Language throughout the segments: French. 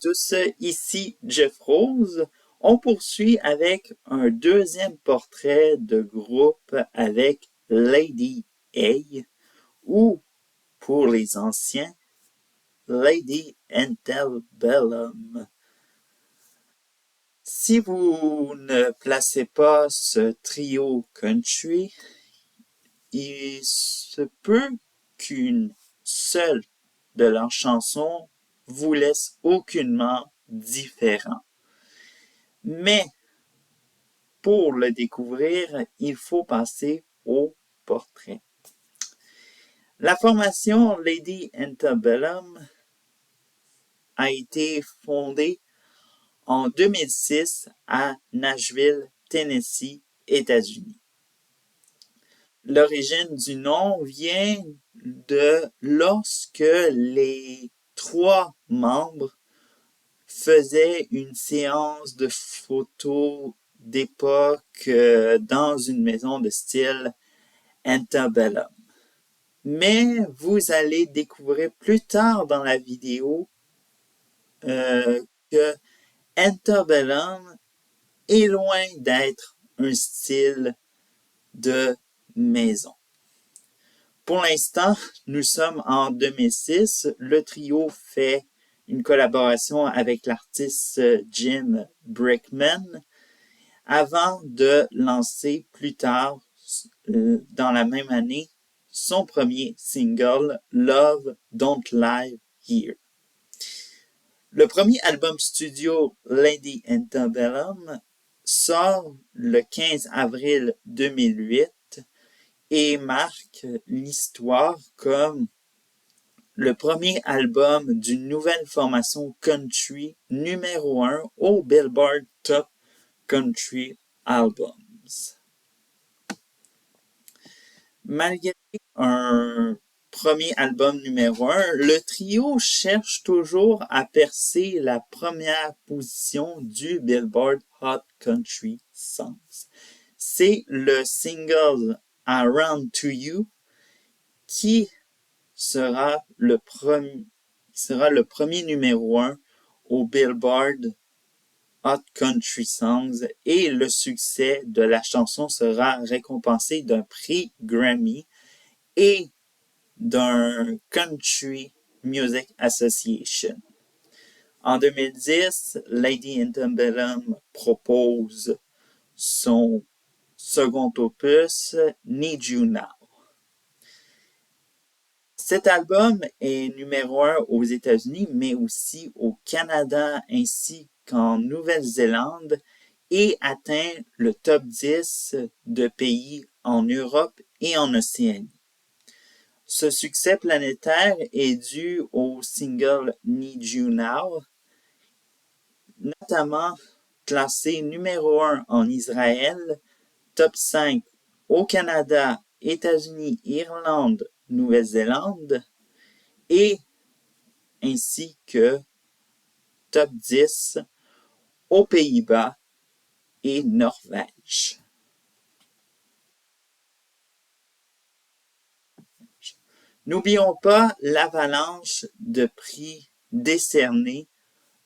Tous, ici Jeff Rose. On poursuit avec un deuxième portrait de groupe avec Lady A, ou pour les anciens, Lady Antebellum. Si vous ne placez pas ce trio country, il se peut qu'une seule de leurs chansons vous laisse aucunement différent. Mais pour le découvrir, il faut passer au portrait. La formation Lady Antebellum a été fondée en 2006 à Nashville, Tennessee, États-Unis. L'origine du nom vient de lorsque les 3 membres faisaient une séance de photos d'époque dans une maison de style Antebellum. Mais vous allez découvrir plus tard dans la vidéo que Antebellum est loin d'être un style de maison. Pour l'instant, nous sommes en 2006. Le trio fait une collaboration avec l'artiste Jim Brickman avant de lancer plus tard, dans la même année, son premier single, Love Don't Lie Here. Le premier album studio, Lady Antebellum, sort le 15 avril 2008 et marque l'histoire comme le premier album d'une nouvelle formation country numéro 1 au Billboard Top Country Albums. Malgré un premier album numéro 1, le trio cherche toujours à percer la première position du Billboard Hot Country Songs. C'est le single Around to You qui sera le premier numéro 1 au Billboard Hot Country Songs et le succès de la chanson sera récompensé d'un prix Grammy et d'un Country Music Association. En 2010, Lady Antebellum propose son second opus, Need You Now. Cet album est numéro 1 aux États-Unis, mais aussi au Canada ainsi qu'en Nouvelle-Zélande et atteint le top 10 de pays en Europe et en Océanie. Ce succès planétaire est dû au single Need You Now, notamment classé numéro 1 en Israël, top 5 au Canada, États-Unis, Irlande, Nouvelle-Zélande, et ainsi que top 10 aux Pays-Bas et Norvège. N'oublions pas l'avalanche de prix décernés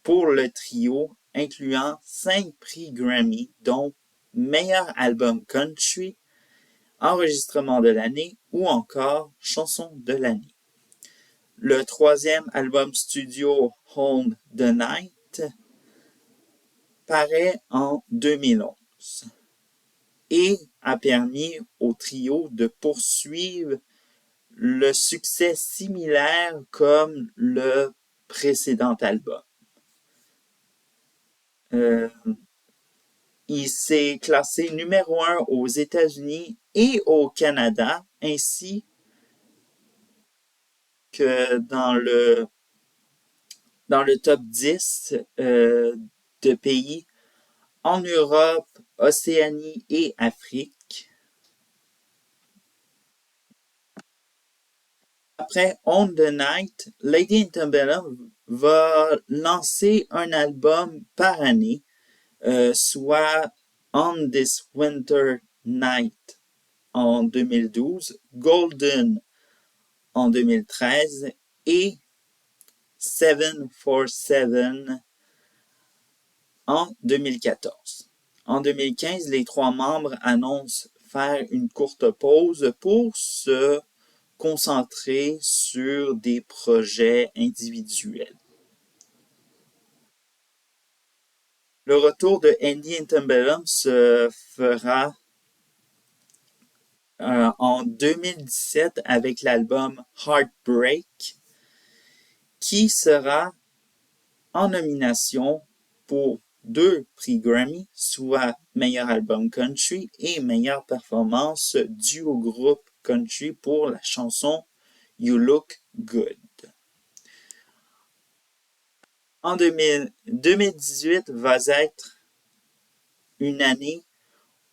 pour le trio, incluant 5 prix Grammy, dont meilleur album country, enregistrement de l'année ou encore chanson de l'année. Le troisième album studio Hold the Night paraît en 2011 et a permis au trio de poursuivre le succès similaire comme le précédent album. Il s'est classé numéro 1 aux États-Unis et au Canada, ainsi que dans le top 10 de pays en Europe, Océanie et Afrique. Après On the Night, Lady Antebellum va lancer un album par année, soit On This Winter Night en 2012, Golden en 2013 et 747 en 2014. En 2015, les trois membres annoncent faire une courte pause pour se concentrer sur des projets individuels. Le retour de Andy Antebellum se fera en 2017 avec l'album Heartbreak, qui sera en nomination pour 2 prix Grammy, soit meilleur album country et meilleure performance duo groupe country pour la chanson You Look Good. En 2018 va être une année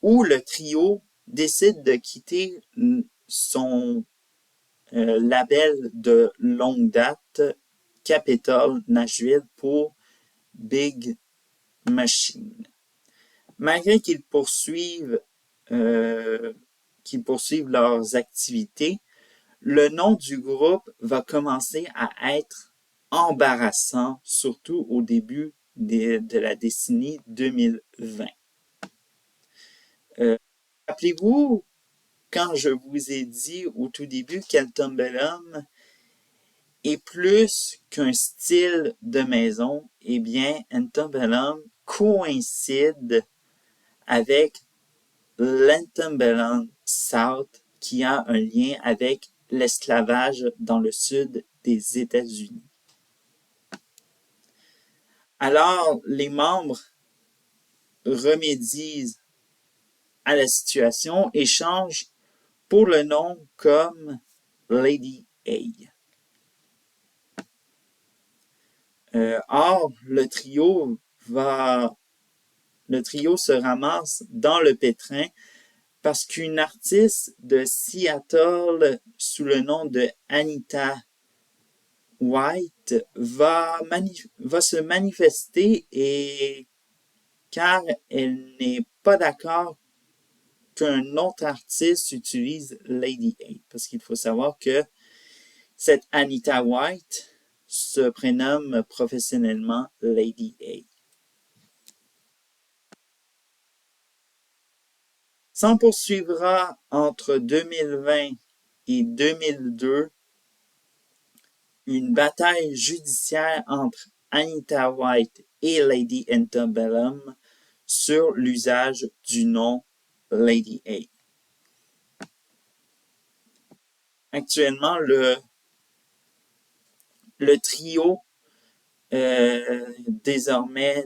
où le trio décide de quitter son label de longue date, Capitol Nashville, pour Big Machine. Malgré qu'ils poursuivent leurs activités, le nom du groupe va commencer à être embarrassant, surtout au début de la décennie 2020. Rappelez-vous, quand je vous ai dit au tout début qu'Antebellum est plus qu'un style de maison, eh bien, Antebellum coïncide avec l'Antebellum South, qui a un lien avec l'esclavage dans le sud des États-Unis. Alors, les membres remédient à la situation et changent pour le nom comme Lady A. Or, le trio se ramasse dans le pétrin parce qu'une artiste de Seattle sous le nom de Anita White va se manifester et car elle n'est pas d'accord qu'un autre artiste utilise Lady A. Parce qu'il faut savoir que cette Anita White se prénomme professionnellement Lady A. S'en poursuivra entre 2020 et 2002 une bataille judiciaire entre Anita White et Lady Antebellum sur l'usage du nom Lady A. Actuellement, le trio désormais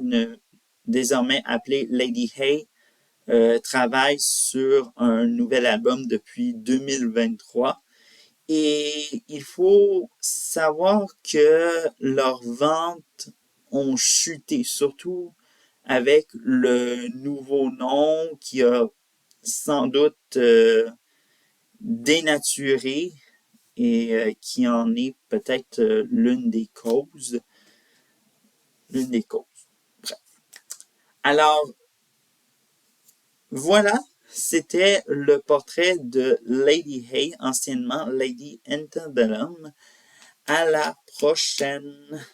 appelé Lady A travaille sur un nouvel album depuis 2023 et il faut savoir que leurs ventes ont chuté, surtout avec le nouveau nom qui a sans doute dénaturé et qui en est peut-être l'une des causes. Bref. Alors, voilà, c'était le portrait de Lady A, anciennement Lady Antebellum. À la prochaine!